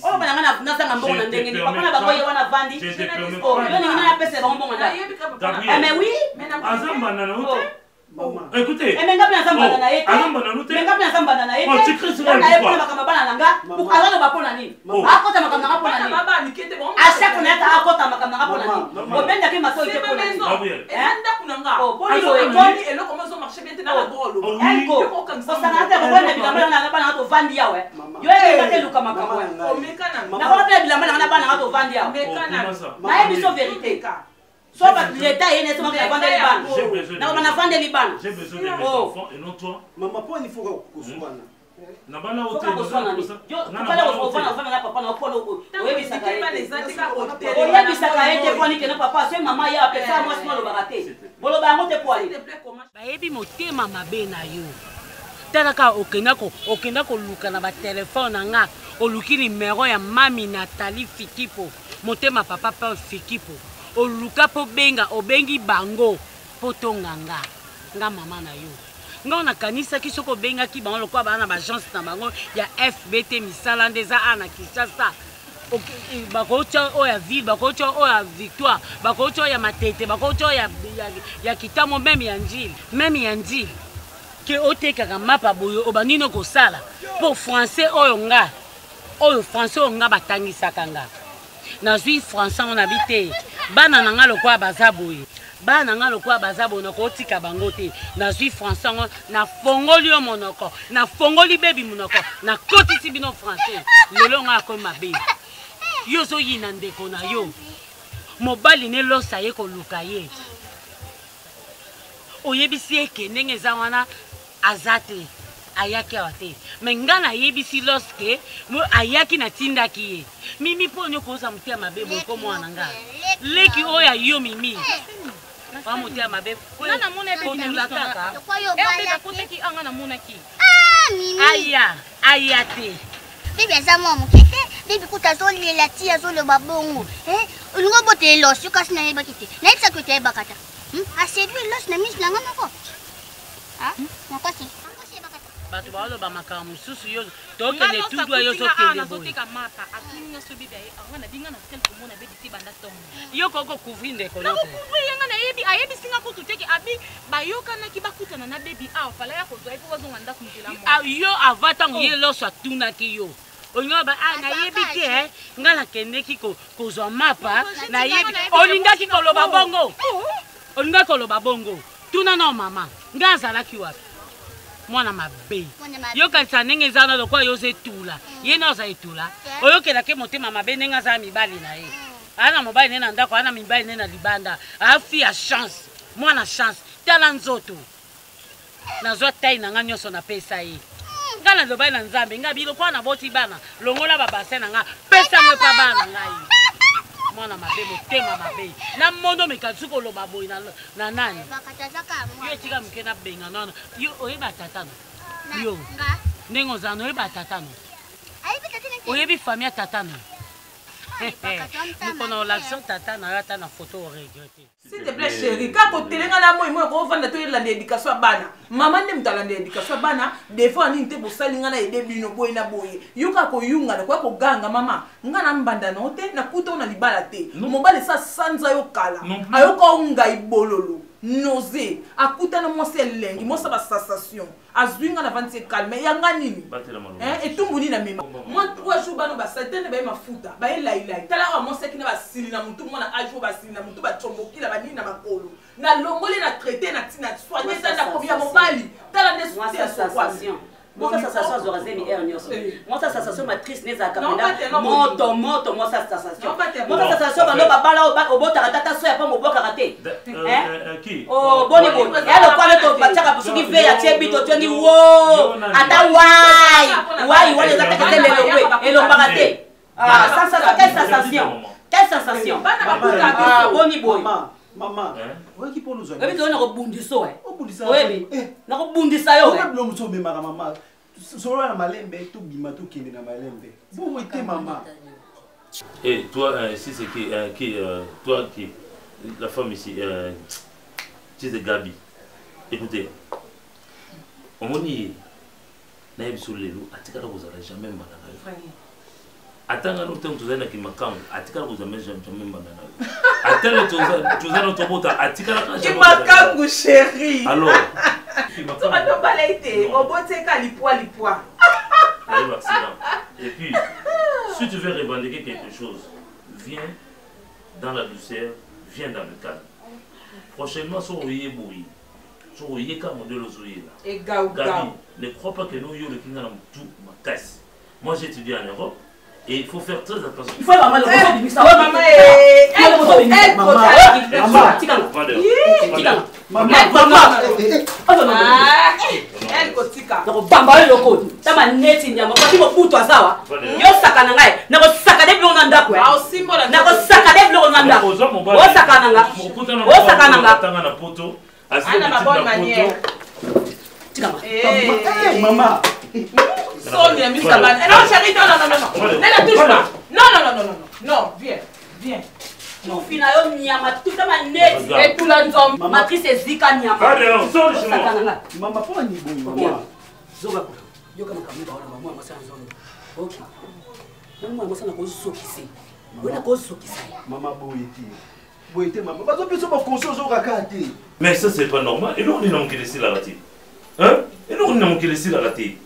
oyo bana nga nazanga mbongo na ndenge nini papa na bango ye wana vandi yo ningi nani apesa bango mbongo ndako mais oui azambana na ute écoutez mais ngapi nazambana na ye te mais ngapi nazambana na ye te na ye mpona makambo bana na nga aza loba mpona nini akota makambo nanga mpona nini ashako na yata akota makambo nanga mpona nini obendaki matoi te mpona nini osangana te kobona bilamba nanga bana nga tovandi yawe yo elinga te luka makambo nakona mpe bilamba nanga na bana nga tovandi yawe nayebi so vérité so l'État est nécessaire de vendre les banques. Non, on a vendu les banques. J'ai besoin de mes enfants et non toi. Maman, pourquoi il faut qu'on soit là? Nabana Faut hôtel. pas qu'on soit en ami. Yo, tu vas aller au fond, papa, on prend au. Oui, mais ça pas les antiques hôtel. Oh, y'a ça quand même te prendre que papa, c'est maman ya appelé ça moi sinon le baraté. Bolo ba ngote pour aller. Ba yebi motema mabe na yo. Talaka okenda ko luka na ba téléphone nga. Oluki numéro ya mami Nathalie Fikipo. Motema papa pa Fikipo. Oluka po benga obengi bango potonganga. Nga mama na yo. Nga na kanisa ki soko benga ki bango lokwa bana ba agence na bango ya FBT misala ndeza ana Kinshasa. Bakocha oya ville, bakocha oya Victoire, bakocha oya Matete, bakocha ya Kitamo même ya Njili. Que otekaka mapa boyo obanino ko sala pour français oyo français nga batangisaka nga. Na zui français on habite. Bana nanga lokwa bazaboye. Bana nga lokwa bazabo na ko tika bango te. Na zui français na fongoli yo monoko, na fongoli baby monoko, na kotisi bino français. Lelo nga ko mabe. Yo zo yina ndeko na yo. Mobali ne losa ye ko luka ye. Oyebisi eke ndenge za wana azate ayaki awate. Mengana yebisi loske mo ayaki na tindaki ye. Mimi ponyo ko za mutia mabe boko mwana nga. Leki oya yo mimi. Wa mutia mabe. Nana mona be na kaka. Ebe ko teki anga na mona ki. Mimi. Ayate. Bibi azama mukete, bibi kutazoli la tia zolo babongo. Ungo bote los yukas na yeba kiti. Na yeba kute bakata. Asebi los na mis langa mako. Nakasi. Batu baolo ba makamu susu yo tokene tudwa yo tokene boy. Mapa akinga so bibi anga na binga na tel ko mona be diti banda tongo. Yo koko kuvinde ko lote. Kuvi yanga na yebi ayebi singa ko tuteki abi bayoka na kibakutana na baby fala ya ko zo ipo wazo nganda kumtila mo. Yo avata ngoye loso atuna ki yo. Onyoba na yebi ke ngala kende ki ko zo mapa na yebi olinga ki ko loba bongo. Olinga ko loba bongo. Tuna no mama. Ngaza la ki wapi? Mwana mabe. Yo kanisa nenge zana lokwa yo se tula. Ye na za etula. Oyo kela ke motema mabe nenga za mibali na ye. Ana mobali nena ndako ana mibali nena libanda. Afi ya chance. Mwana chance. Tala nzoto. Na zo tai na nga nyoso na pesa ye. Ngala lobai na nzambe nga bilo kwa na boti bana. Longola ba bassin na nga. Pesa mwe pa bana ngai. Mwana mabe motema mabe. Na mondo mekatsuko lo baboy na nani. Yo tika mkena benga nana. Yo oyeba tatano. Yo. Nengo zano oyeba tatano. Oyebi famille tatano. Nous connaissons l'action tata na rata na photo au regretter. S'il te plaît chérie, quand tu es là moi ko vanda to la éducation bana. Maman nem tala éducation bana, des fois ni te bo salinga na ede bino boy na boy. Yuka ko yunga na ko ganga mama. Ngana mbanda no te na kuta na libala te. Mobali sa sanza yo kala. Ayoka unga ibololo. Nausée, akuta na mwasi elengi, mwasa ba sensation. Azwinga na vanti calme, yanga nini? Et tout muni na mema. Moi 3 jours bano ba satane ba mafuta, ba elaila. Tala wa mwasi kina ba sili na mutu mwana ajo ba sili na mutu ba chomboki la ba nini na makolo. Na longole na traité na tina soigner ça na combien mobali. Tala ne soutien sensation. Moi ça sensation zorazemi ernioso. Moi ça sensation matrice neza kamena. Moto moi ça sensation. Moi ça sensation bano ba bala obota tata so ya pa moboka raté. Qui? Oh boni bo. Ya lo kwa to bachaka busuki ve ya chebi to twengi wo. Ata wai za ta kele lewe elomba raté. Ah sensation quelle sensation? Quelle sensation? Boni bo. Maman, ouais qui pour nous aider. Oui, on a rebondissé. Oui, on a rebondissé. On a rebondissé, maman. Solo na malembe, tout bima tout kende na malembe. Bon, était maman. Et toi, si c'est qui, toi qui, la femme ici, tu sais Gabi. Écoutez, au moment où naïb sur les loups, atikala vous allez jamais malade. Attends, nous sommes tous qui m'accam. Atikala vous allez jamais malade. Attends, tu as notre bota. Atikala qui m'accam, chérie. Alors. Tu vas te balayer. Au bout de lipoi. Et puis, si tu veux revendiquer quelque chose, viens dans la douceur, viens dans le calme. Prochainement, si vous voyez Boui, si vous voyez comme modèle là. Et Gabi, ne crois pas que nous, le Kinga, tout ma casse. Moi, j'ai étudié en Europe. Et il faut faire très attention. Il faut maman, elle tika. Nakobamba loko. Tama neti nyama kwa timo puto asawa. Yo sakana ngai. Nako sakade bilo nganda kwa. Au simbola. Nako sakade bilo nganda. O sakana nga. O sakana nga. Tanga na poto. Ana ma bonne manière. Tika ma. Maman. Sonia Mr. Man. Non chérie, non. Ne la touche pas. Non, viens. Non, fina yo nyama tout ma net et tout la nzom. Matrice zika nyama. Allez, on sort le chemin. Maman, pas ni bon. Zoga ko. Yo kama kamba wala maman masa nzono. OK. Maman masa na ko sokisi. Wala ko sokisi. Maman boyete maman. Bazo peso ba conscience au rakate. Mais ça c'est pas normal. Et nous on est dans quel style la raté. Hein? Et nous on est dans quel style la raté.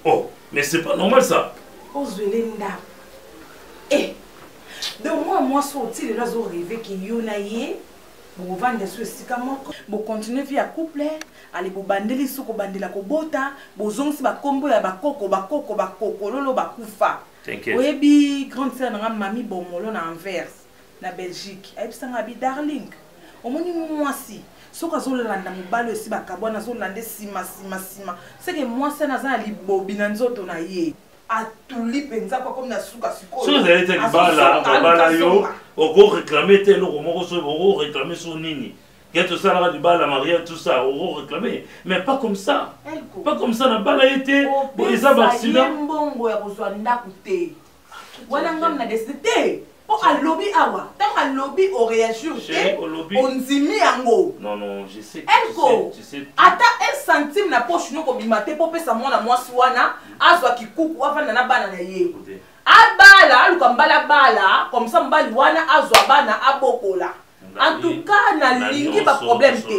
Oh, mais c'est pas normal ça. Ozuelinda. De moi sorti les oiseaux rêver qui yonaye pour vendre sur sikamoko pour continuer via couple aller pour bandeli soko bandela ko bota bozong si ba kombo ya ba koko lolo ba kufa. T'inquiète. Oyebi grande sœur na mami bomolo na Anvers na Belgique ayebisanga bi darling omoni mwasi soko azolanda mobalo esi ba kabwana azolanda sima c'est que mwasi na za libobi na nzoto na ye à tout les penza pas comme na suka siko. Si vous allez être bala yo, on réclamer tel on réclamer son nini. Il y a tout ça là du bal à mariage tout ça, on réclamer mais pas comme ça. Pas comme ça na bala été bon ils ont accident. Mbongo ya kozwa ndaku te. Wana ngam na décidé. Oh à lobby awa, tant à lobby au réagir on zimi yango. Non, je sais. Tu sais. Ata 1 centime na poche no ko bimate po pesa mwana mwasi wana azwa kikuku avanda na bana na ye. Abala aluka mbala bala comme ça mbali wana azwa bana abokola. En tout cas na lingi ba problème te.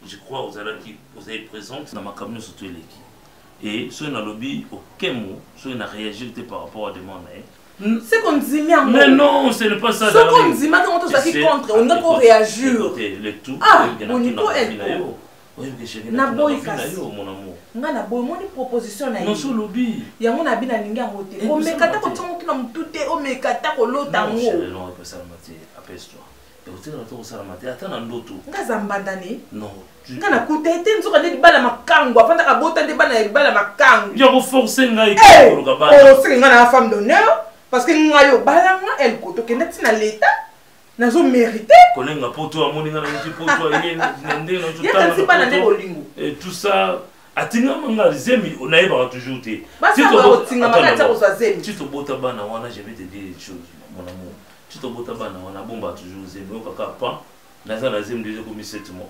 Je crois vous avez présente dans ma camion surtout les et sur na lobby aucun mot sur na réagir par rapport à demande. C'est qu'on dit mais non, ce n'est pas ça. Ce qu'on dit mais quand on s'est contre, on a qu'on réagir. Le tout. Ah, on y peut être. Na boy kasi. Mon amour. Nga na boy moni proposition na. Non sur lobby. Ya mona bina ninga ngote. O mekata ko tongo kina mutute o mekata ko lota ngo. Non, pas ça mati. Apaise-toi. Et au tena to sala mati atana ndoto. Nga zambandani. Non. Nga na kutete nzoka ndi bala makango afanda ka bota ndi bala bala makango. Ya ko forcer nga ko ka bala. Oh, c'est nga na femme d'honneur. Parce que ngayo balanga elle koto kenda tina l'état nazo mérité kolenga poto amoninga na nti poto yeye ndenge na tout ça c'est pas na ndeko lingo et tout ça atinga manga zemi onaeba toujours te si to tinga manga ta ko zemi tu to bota bana wana je vais te dire une chose mon amour tu to bota bana wana bomba toujours zemi o kaka pa naza na zemi déjà comme 7 mois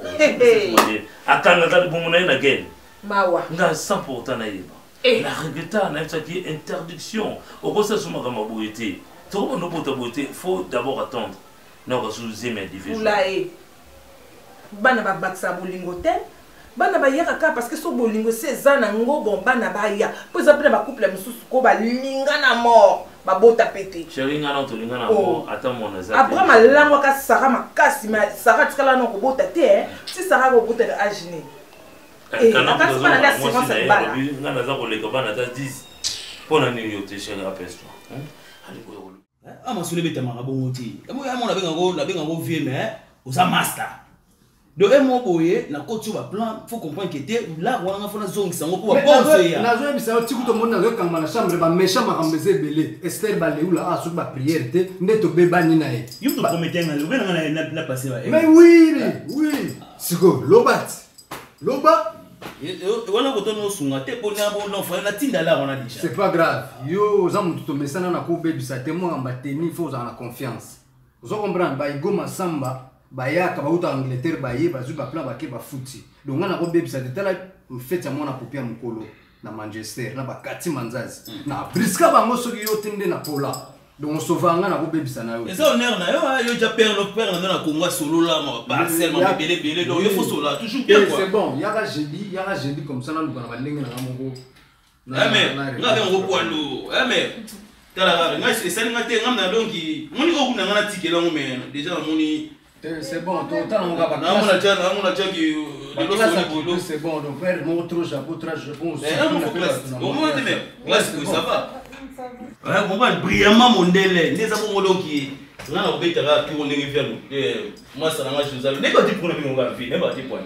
akanga ka bomo na gel mawa nga 100% na yeba la regretta na qui interdiction au conseil sur ma boité tout le monde peut boité faut d'abord attendre non que sous zemi division oulae bana ba baksa bolingo te bana ba yaka ka parce que so bolingo c'est zana ngo bon bana ba ya pour ça ba couple mususu ko ba linga na mort ba bota pété chérie nga na to linga na mort attends mon azat après malangwa ka sara makasi ma sara tikala no ko bota te si sara ko bota de aginer et quand on a l'assurance de bala nga na za ko leka bana ta 10 pona ni yo te chérie apaise-toi allez ko yo ah ma soulebe tamanga bongoti amo ya mona benga ngo vie mais oza master de emo boye na kotu ba plan faut comprendre que était là wana fona zong sango pour bonso ya nazo bisa ti kuto mona zo kanga na chambre ba méchant ma rambeze belé Esther ba leula a sur ba prière te ndeto bebani na e yo to promettre na lobena na passer ba mais oui siko loba wana ko tono sunga te pona bo non fa na tinda la wana déjà c'est pas grave yo za mutu to mesana na ko bebisa te mo amba teni faut en confiance vous comprendre ba igoma samba bayaka bauta Angleterre baye bazu ba plan bake ba futi donc ngana ko bebisa te tala mfeti ya mwana popia mkolo na Manchester na bakati manzazi na briska bango soki yo tinde na pola donc sovanga na ko bebisa na yo ça honneur na yo ja père na Congo solo là Barcel ma belé donc il faut solo toujours bien quoi c'est bon yaka jeudi comme ça na lukana balenge na moko mais ngabe ngo poalo mais tala ngai c'est ngate ngamna donc moni ko kuna ngana tikela ngome déjà moni c'est bon, tout le temps on va pas. C'est bon, donc faire mon trop chapeau, au moins classique, ça va. Ouais, on va brillamment mon délai. Les avons donc qui n'a pas été là, tout on est faire. Moi, ça n'a pas joué. N'est pas dit pour le même on va faire, n'est pas dit point.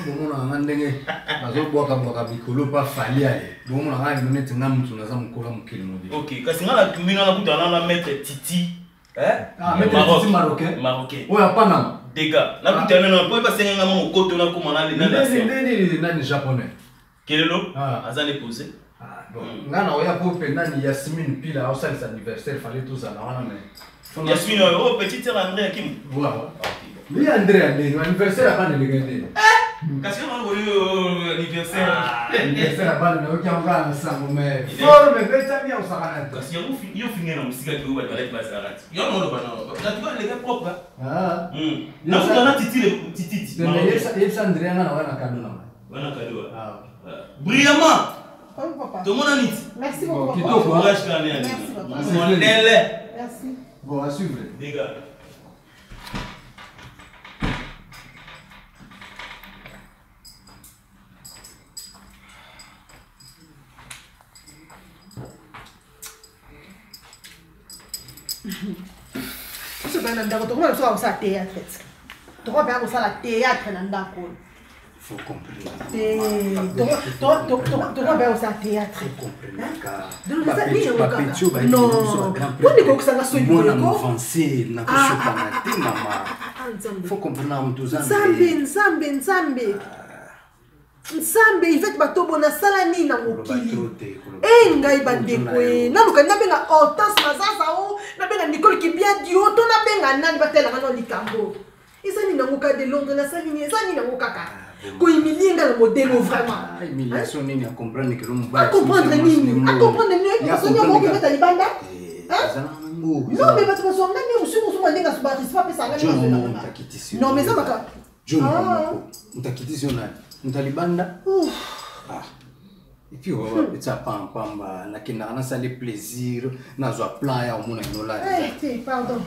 Bomona nga ndenge bazobwaka bwaka bikolo pa fali ale. Bomona nga neti nga mutu naza mukola mukili mobi. OK, kasi nga na tumina na kutana na maître Titi. Ah, maître Titi marocain. Marocain. Oya pana. Dega, na kutana na po pa senga nga mo koto na kuma na le na la. Nani japonais. Kelelo? Azane posé. Bon, nga na oya po pe nani Yasmine pila au salle anniversaire fallait tous en avoir mais. Yasmine oh petite sœur André Hakim. Voilà. Lui André anniversaire pas de legader. Kasi on a anniversaire. Anniversaire pas de OK on va ensemble mais forme beta bien on s'arrête. Kasi yo finir na musika ki ba toilette ba s'arrête. Yo no ba no. La tu vois les gars propre. Ah. Na ko na titi. Mais il André nga na wana cadeau na. Wana cadeau. Ah. Brillamment. Tout le monde en it. Merci beaucoup. Courage quand même. Merci. Bon, à suivre. Dégâts. Ce que nous avons trouvé, c'est un théâtre. Tu vois bien que ça la théâtre dans faut comprendre. Tu vois bien que ça théâtre. Non. Faut comprendre tout ça. Nsambe ifeti bato bona sala nini na mokili ngai bandeko naluka nabenga Hortense Masasa o nabenga Nicole Kibia Dio to nabenga nani batelaka no likambo ezani nango ka de Londres na sali ni ezani nango kaka ko imilinga le modèle vraiment humiliation nini à comprendre que l'homme va comprendre nini parce que nyoko kibeta libanda non mais bato baso ngani usiku usiku ndenga subarisi pa pesa ngani non mais ça baka mtakitisi ona Mutalibanda. Ah. Et puis on va ça pamba na kina na sali plaisir na zo plan ya omona inola. Pardon.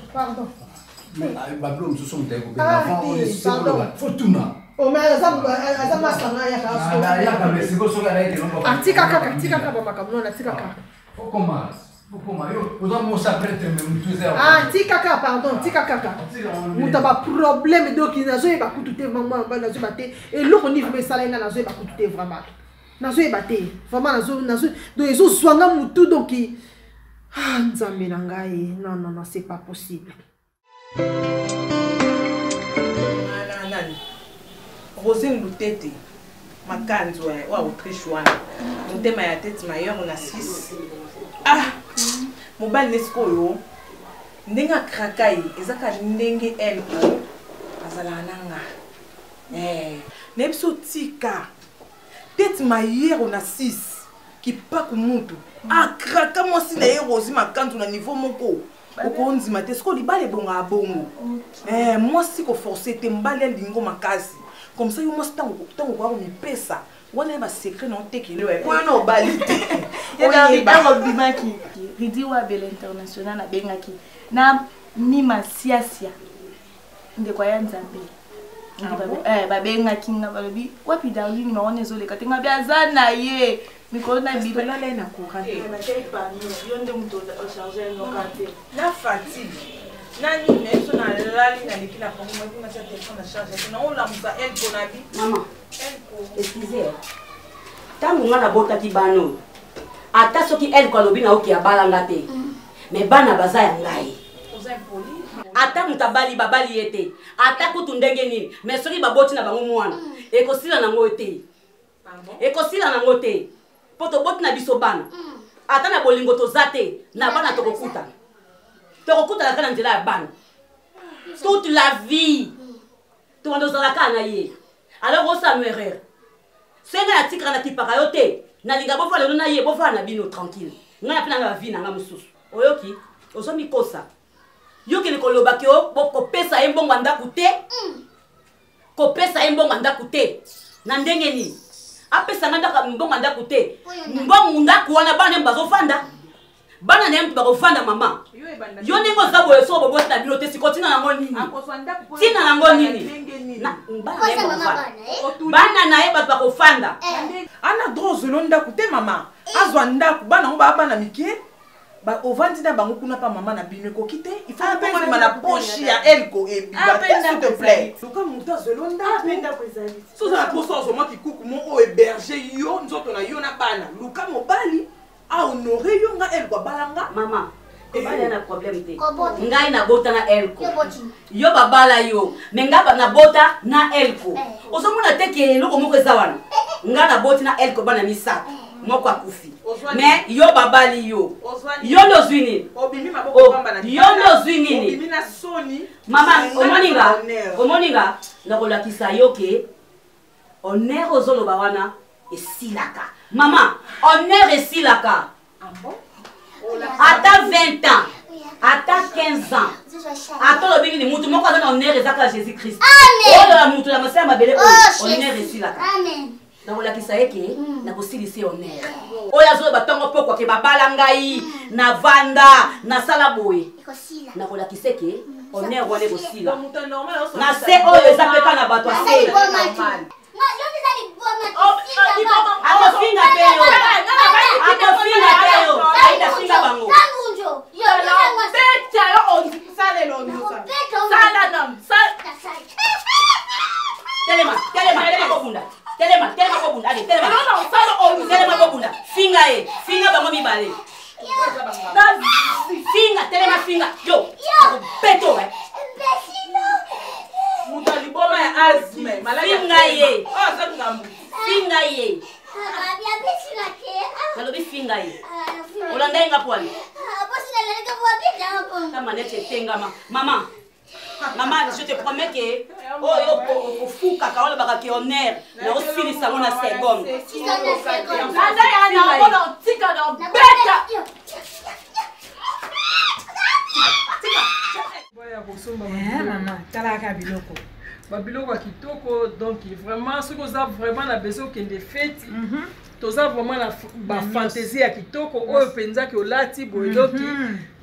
Mais bablo msusu mteko avant on est pardon. Fortuna. O mais aza masanga ya kaso. Ya kama siko soka na yake nomba. Tika kaka baba kamno na tika kaka. Comment yo ozo sa prêtre même tout ça. Ah tika kaka pardon tika kaka. Mutaba problème donc nazo e ba kutute maman ba nazo baté et loko ni vme sala ina nazo e ba kutute vraiment. Nazo e baté vraiment nazo donc ezo swanga mutu donc nzambe na ngai non c'est pas possible. Nani Rosine Lutete makanzo wa Autriche wana mutema ya tete mayor na 6 mobile nesko yo ndenga krakai ezaka ndenge elko azala nanga nepso tika tete mayor na 6 ki pa ku mutu kraka mosi na Rosi makanzo na niveau moko okonzi mate sko libale bonga bongo moi si ko forcer te mbale lingo makasi comme ça yo mo stango kwa mi pesa wana ba secret non tekile ko no balite ya bitango bimaki ridi wa bel international na bengaki na mima siasia ndeko ya nzambe ba bengaki na balobi wapi darling ma wana ezoleka tenga bia zana ye mikolo na bibe la na courant ba tei pa yo nde muto o charger no kate na fatigue nani meso na lali na likila kwa mwa na cha telefone na charger na on la musa elle bonabi maman excusez tangu ngana bota ki bano ata soki elle ko lobi na oki abalanga te mais bana baza ya ngai ata mutabali babali yete ata kutu ndenge nini mais soki baboti na bango mwana ekosila nango te ekosila nango te poto boti na biso bana ata na bolingo tozate na bana tokokuta la kana nzela ya bana toute la vie tondozala kana ye alors osa erreur senga ya tikra na tipaka yo te na linga bofa lelo na ye bofa na bino tranquille nga pena na vie na nga mususu oyoki ozomi kosa yoki ni koloba ki o boko pesa embongo ndaku te ko pesa embongo ndaku te na ndenge ni apesa nganda mbongo ndaku te mbongo ndaku wana bana mbazo fanda bana na mtu bakofanda mama yo nengo zabo yeso bobo ta bino te sikotina nango nini tina nango nini na bana na eba bakofanda ana droze londa kute mama azwa ndaku bana ngo baba na mike ba ovandi na bango kuna pa mama na bino ko kite il faut pas ma la poche ya elle ko et s'il te plaît luka muta zelonda apenda kwezali so za poso zo maki kuku mo o héberger yo nzoto na yo na bana luka mobali a honorer yo nga elle ko balanga mama bala na problème te ngai na bota na elko yo babala yo mais nga na bota na elko ozomona te ke loko moko ezawana nga na boti na elko bana misaka moko akufi mais yo babali yo lo zwini yo lo zwini mama omoninga na kolakisa yo ke honneur ozoloba wana esilaka mama honneur esilaka ata 20 ans ata 15 ans ata lobiki ni mutu moko azana honneur ezaka Jésus Christ oyo la mutu la masaya mabele honneur esilaka nakolakisa eke nakosilisa honneur oyo azoloba ntango pokwa ke babala ngai na vanda nasala boye nakolakisa eke honneur wana ekosila na se oyo eza mpe na bato ase akofinga pe yo aitafinga bango telema kobunda finga bango mibale finga yo beto mutali boma ya azme malaya finga ye nalobi finga ye olanda inga pwani kama nete tengama mama je te promets que au fou kaka wala baka ki honneur na osilisa ngo na seconde anda yana bona tika na beta maman talaka biloko babiloko ya kitoko donc vraiment soki oza vraiment na besoin okende feti toza vraiment na bafantaisie ya kitoko oyo mpenzaki olati boyeloki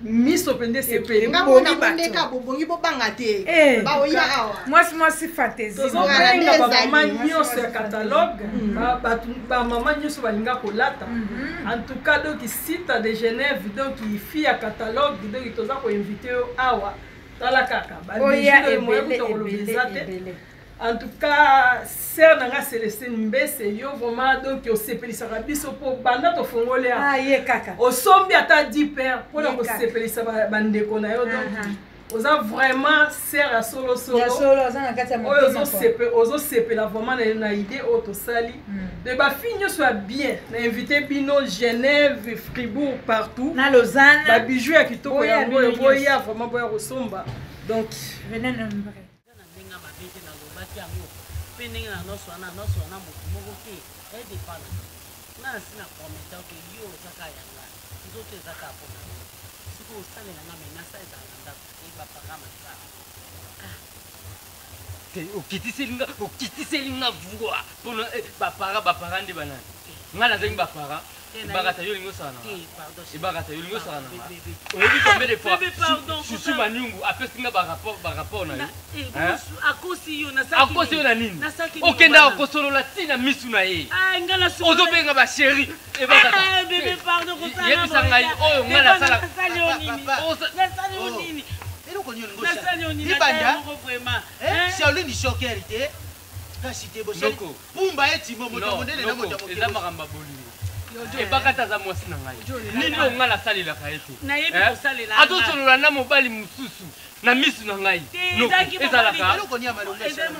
miso pende sepelibobongi bobanga te baoya awa mwasi fantaisie tozobenga bamama nyonso ya catalogue bamama nyonso balinga kolata en tout cas donc site de Genève donc fi ya catalogue donc toza koinvite yo awa tala kaka en tout cas sœur nanga Célestine Mbese yo vraiment donc osepelisaka biso po banda tofongolea kaka osombi ata 10 père pour na kosepelisa bandeko na yo donc oza vraiment sœur ya solo ozosepela vraiment na idée oyo tosali de bafille nyonso ya bien na invité bino Genève Fribourg partout na Lausanne babijou ya kitoko yango oyo boya vraiment boya kosomba donc venez nombre pending na noso na moto moko ke edepana na sina kometa ke yo zaka yanga nzoto ezaka pona siko osalela na mena sa ezalanda eba pakama sa ke okitiselinga vungwa pona bapara nde banani nga nazangi bapara ibakata yo lingo sana ibakata yo lingo sana oyebi combien de fois susu manyungu apesinga barapport na yo akosi yo na nini okenda okosolola ntina misu na ye ozobenga basheri yebisa ngai oyo nga nasala Shaolini shoker te kasi te bosali pumba etimo moto mondele na moto eza makambo bolingo ebakata za mwasi na ngai nini oyo nga nasalelaka ete azosolola na mobali mosusu na misu na ngai ezalaka ezali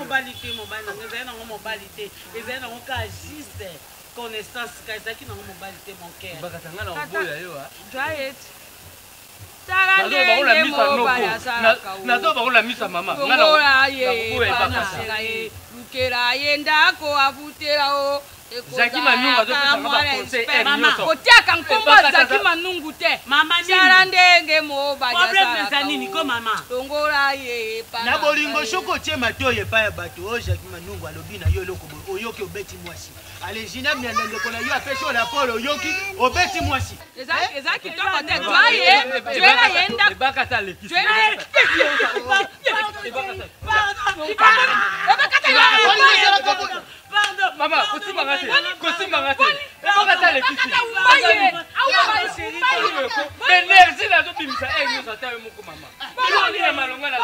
nango ka juste connaissance ka ezalaki nango mobali te mon cœur bakata nga na oboya yo nazo bakola misa mama lukela ye ndako avutela o Jackie Manungu azopesanga baconseil nyonso kotiaka nkombo Jackie Manungu te sala ndenge mobaliasala nini ko mama tongola ye na bolingo shoko tie matoye pa ya bato o Jackie Manungu alobi na yo eloko oyoki obeti mwasi alejina mianda ndeko na yo apesi ola polo oyoki obeti mwasi eza kitoko te twala ye ndako ebakata lekisi mama kosimanga te bakata le fiti benergie nazobimisa nyonso ata yo moko mama eloni ya malonga na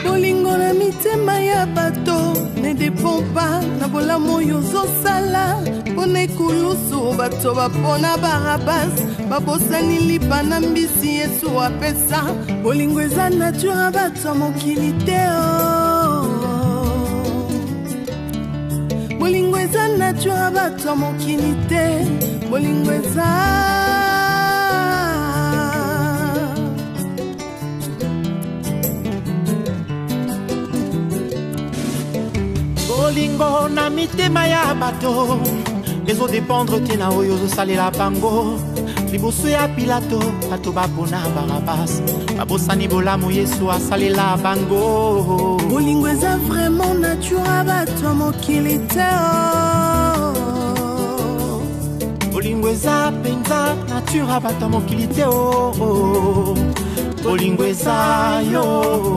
bolingo na mitema ya bato ne dépend pas na bolamu yozosala mpona ekulusu bato bapona barabas babosani lipa na mbisi yesu apesa bolingo eza nature ya bato ya mokili te bolingo eza nature ya bato ya mokili te bolingo eza bolingo na mitema ya bato ezodépendre te na oyo ozosalela bango liboso ya pilato bato bapona barabas babosani bolamu yesu asalela bango bolingo eza vraiment nature ya bato ya mokili te bolingo eza mpenza nature ya bato ya mokili te bolingo eza yo